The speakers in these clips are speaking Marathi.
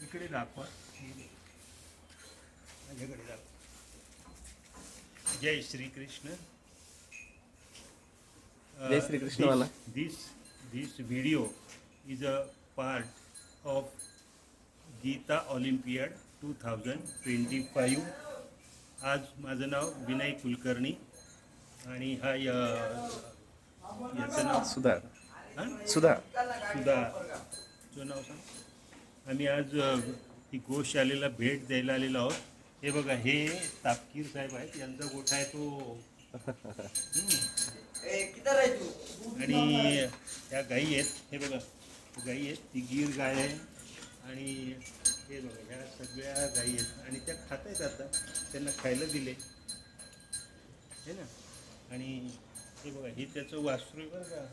इकडे दाखवा, माझ्याकडे दाखवा. जय श्री कृष्ण. जय श्री कृष्ण वाला. This video is a part of Geeta olympiad 2025. आज माझं नाव विनय कुलकर्णी आणि हा याचं नाव सुधा. हां सुधा. तुझं नाव सांग. आम्ही आज ती गोशाळेला भेट द्यायला आलेलो आहोत. हे बघा, हे तापकीर साहेब आहेत, यांचा गोठा आहे तो. आणि त्या गाई आहेत, हे बघा गाई आहेत, ती गीर गाय आहे. आणि हे बघा, ह्या सगळ्या गाई आहेत आणि त्या खात आहेत. आता त्यांना खायला दिले हे ना. आणि हे बघा, हे त्याचं वासरू आहे बरं का,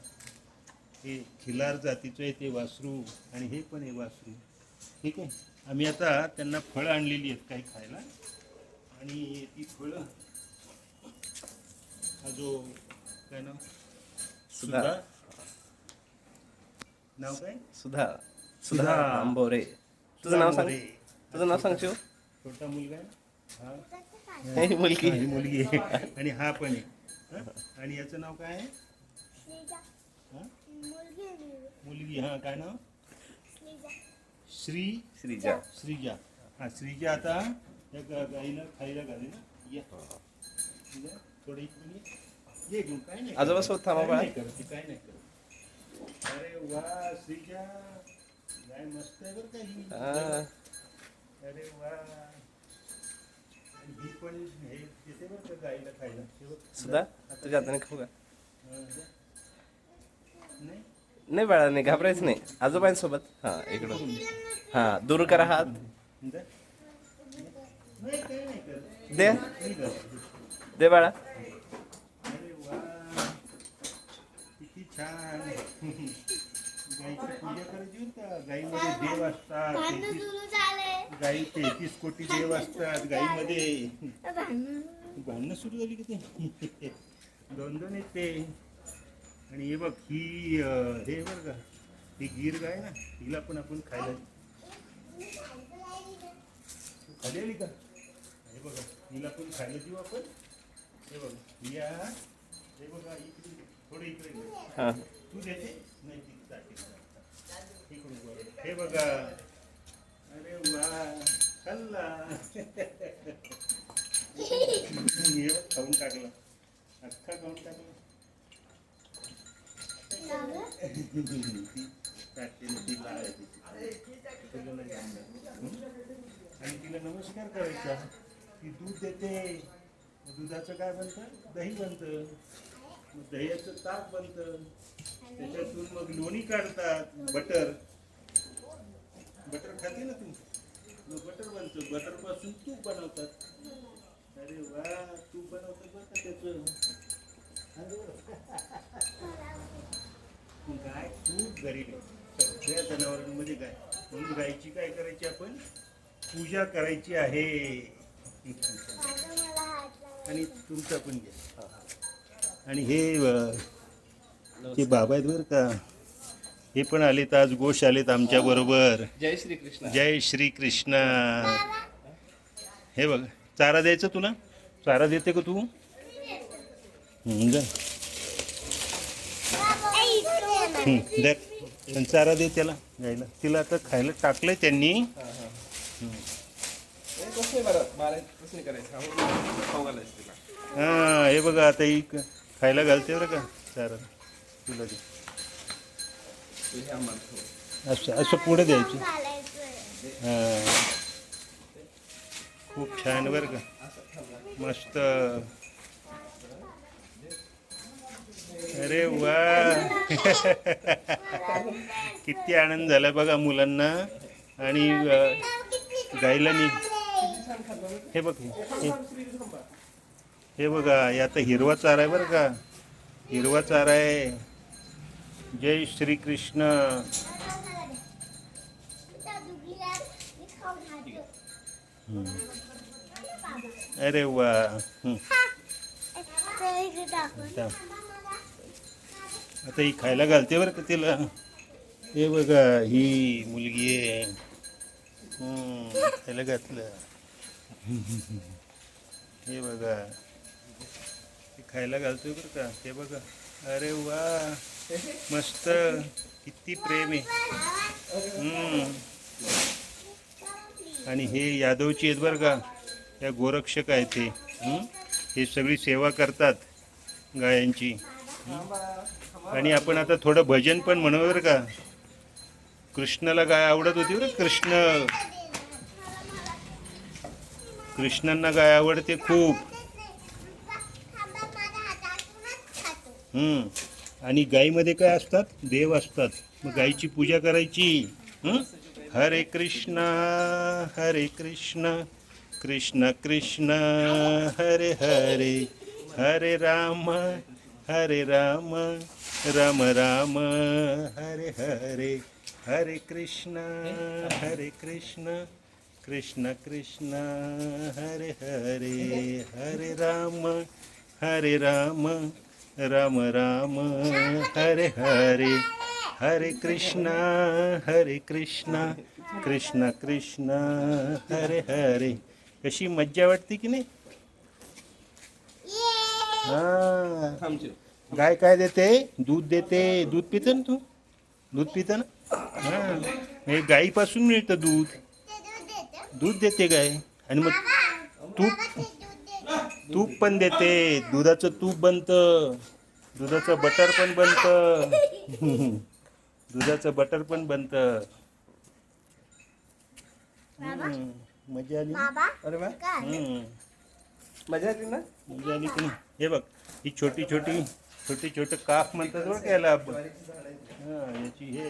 हे खिलार जातीचं आहे ते वासरू. आणि हे पण आहे वासरू. ठीक आहे, आम्ही आता त्यांना फळं आणलेली आहेत काही खायला. आणि ती फळं, हा जो काय नाव, सुधा. नाव काय, सुधा. सुधा आंबोरे. तुझं नाव सांग. तुझं नाव सांग शिव. छोटा मुलगा आहे हा, ही मुलगी. ही मुलगी आहे. आणि हा पण आहे. आणि याचं नाव काय आहे, मुलगी. हा, काय नाव, श्रीजा. हा, श्रीजा. आता या गाईला खायला घाले ना. ये थोडं इकडून ये घेऊन. काय नाही आजोबा सोबत थांबा बाळा. काय नाही करत. अरे वा श्रीजा, गाय मस्त आहे बरं का ही. अरे वा. आणि ही पण हे देते बरं का गाईला खायला. सुधा, तुझ्या हाताने खाऊ का? नाही नाही बाळा, नाही घाबरायचं नाही. आजोबांसोबत. हा, इकडून. हा, दूर करा हात. नाही, काही नाही करत. दे. नाही करत. दे बाळा. अरे वा, किती छान. गाईची पूजा करायची बरं का. गाईमध्ये देव असतात. गाई 33 कोटी देव असतात गाईमध्ये. भांडणं सुरू झाली की ते. दोन येते. आणि हे बघ, ही हे बरं का, ही गीर गाय ना, हिला पण आपण खायला खाली आली का. हे बघा, हिला पण खायला देऊ आपण. हे बघा, या हे बघा, इकडे थोडं इकडे तू देते नाही, इकडून. हे बघा, अरे वा, खाल्ला. हे खाऊन टाकला, अख्खा खाऊन टाकला. आणि तिला नमस्कार करायचा. ती दूध देते, दुधाचं काय बनतं, दही बनतं. मग दह्याचं ताक बनतं. त्याच्यातून मग लोणी काढतात. बटर खाते ना तू, मग बटर बनतं. बटर पासून तूप बनवतात. अरे वा, तूप बनवतात बरं का त्याचं. गाय खूप गरीब आहे सगळ्या जनावरांमध्ये गाय. म्हणून गायची काय करायची, आपण पूजा करायची आहे. आणि तुमचा पण घ्या. आणि हे बाबा आहेत बरं का, हे पण आलेत आज, गोश आलेत आमच्या बरोबर. जय श्री कृष्ण. जय श्री कृष्ण. हे बघ, चारा द्यायचा तुला. चारा देते का तू. चारा दे त्याला गायला. तिला आता खायला टाकलंय त्यांनी. हा, हे बघा, आता ही खायला घालते बरं का चारा. तुला दे. असं पुढे द्यायचं. हा, खूप छान बरं का, मस्त. अरे वा. किती आनंद झाला बघा मुलांना. आणि गायला मी हे बघ, हे बघा, आता हिरवा चारा आहे बरं का, हिरवा चारा आहे. जय श्री कृष्ण. अरे वा. आता ही खायला घालते बरं का तिला. हे बघा ही मुलगी आहे. त्याला घातलं. हे बघा हे खायला घालतोय बरं का. हे बघा. अरे वा मस्त. किती प्रेम आहे. आणि हे यादवची आहेत बरं का. त्या गोरक्षक आहेत ते. हे सगळी सेवा करतात गायांची. आणि आपण आता थोडं भजन पण म्हणू बरं का. कृष्णाला गाय आवडत होती बरं. कृष्णांना गाय आवडते खूप. आणि गाईमध्ये काय असतात? देव असतात. मग गाईची पूजा करायची. हरे कृष्ण हरे कृष्ण कृष्ण कृष्ण हरे हरे हरे राम राम राम हरे हरे हरे कृष्ण कृष्ण कृष्ण हरे हरे हरे राम राम राम हरे हरे हरे कृष्ण कृष्ण कृष्ण हरे हरे. कशी मज्जा वाटते की नाही. हा गाय काय देते? दूध देते. दूध पितं ना तू? दूध पितं ना. हां हे गाईपासून मिळतं दूध. दूध देते गाय. आणि मग तूप पण देते. दुधाचं तूप बनतं. दुधाचं बटर पण बनतं. दुधाचं बटर पण बनतं. मजा आली. अरे वा मजा आली ना. मजा आली की नाही. हे बघ ही छोटी छोटे काफ म्हणतात बरं याला आपण. हां याची हे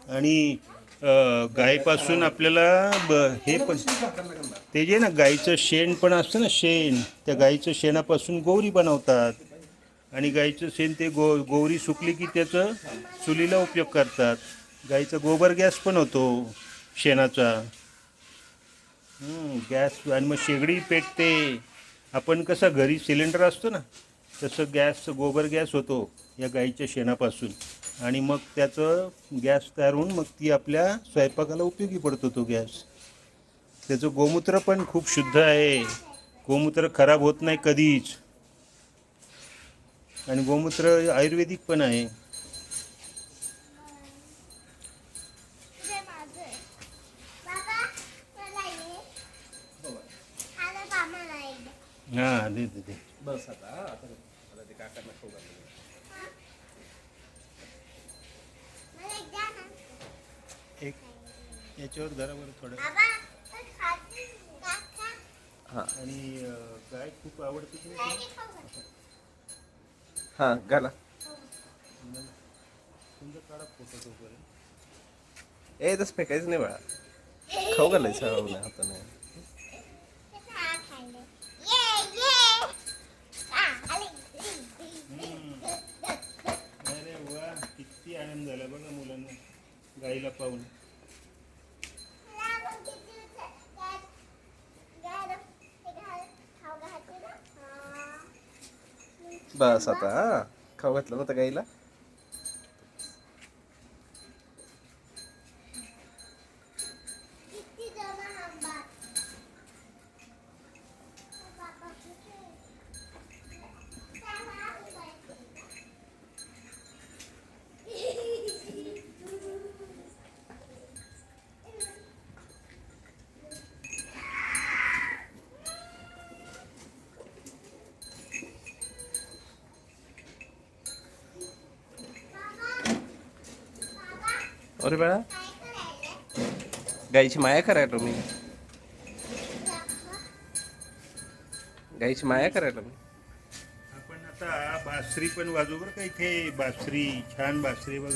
आणि गायीपासून आपल्याला हे पण ते जे ना गाईचं शेण पण असतं ना. शेण त्या गाईचं शेणापासून गौरी बनवतात. आणि गाईचं शेण ते गौरी सुकली की त्याचं चुलीला उपयोग करतात. गाईचा गोबर गॅस पण होतो शेणाचा. गॅस. आणि मग शेगडी पेटते. आपण कसं घरी सिलेंडर असतो ना तसं गोबर गॅस होतो या गाईच्या शेणापासून. आणि मग त्याचं गॅस तयार होऊन मग ती आपल्या स्वयंपाकाला उपयोगी पडतो तो गॅस. त्याचं गोमूत्र पण खूप शुद्ध आहे. गोमूत्र खराब होत नाही कधीच. आणि गोमूत्र आयुर्वेदिक पण आहे. हां दे. बस आता ते काकांना खाऊ घालतो. एक याच्यावर धरा बरं थोडं. हां आणि गाय खूप आवडते की नाही. हां घाला. तुमचा काढा फोटो तोपर्यंत. तसं फेकायचं नाही बाळा. खाऊ घालायचं हाताने. अरे वा किती आनंद झाला बघा मुलांना गाईला पाहून. बस आता खाऊ घातलं नव्हतं गाईला. अरे बाळा गाईची माया करा तुम्ही. गाईची माया करा तुम्ही. आपण आता बासरी पण वाजवू बरं का. इथे बासरी छान बासरी बघा.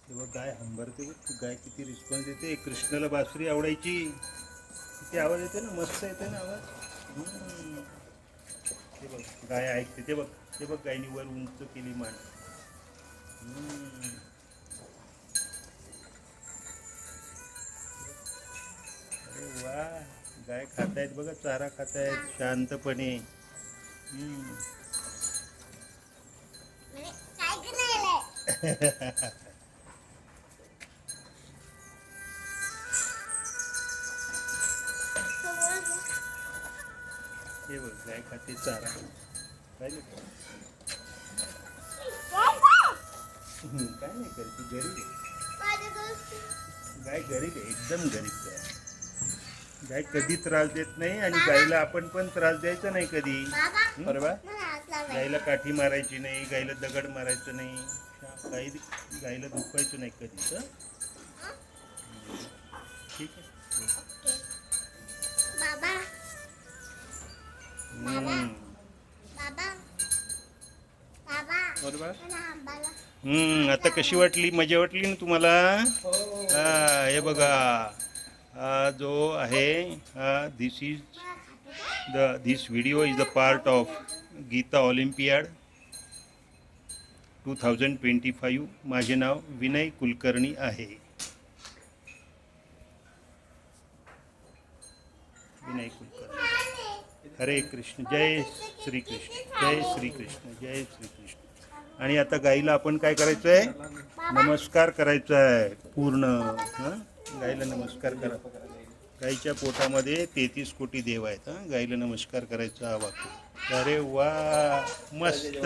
तेव्हा गाय हंबरते बघ. गाय किती रिस्पॉन्स देते. कृष्णाला बासरी आवडायची. किती आवाज येते ना. मस्त येते ना आवाज. ते बघ गाय ऐकते. ते बघ गायनी वर उंच केली मान. अरे वा गाय खातायत बघा, चारा खातायत शांतपणे. हे बघ गाय खाते चारा. पाहिलं का? काय नाही करते, गरीब आहे गाय, गरीब आहे, एकदम गरीब गाय. गाय कधी त्रास देत नाही आणि गायला आपण पण त्रास द्यायचा नाही कधी. बरोबर. गायला काठी मारायची नाही, गायला दगड मारायचं नाही, काही गायला दुखवायचं नाही कधीच. ठीक आहे. बरोबर. आता कशी वाटली, मजा वाटली ना तुम्हाला? हा, हे बघा, हा जो आहे this video is the part of Gita olympiad 2025. माझे नाव विनय कुलकर्णी आहे. विनय कुलकर्णी. हरे कृष्ण, जय श्री कृष्ण, जय श्री कृष्ण, जय श्री कृष्ण. आणि आता गाईला आपण काय करायचं आहे? नमस्कार करायचा आहे पूर्ण. गाईला नमस्कार करा. गाईच्या पोटामध्ये 33 कोटी देव आहेत. गाईला नमस्कार करायचा वाक्य. अरे वा, मस्त.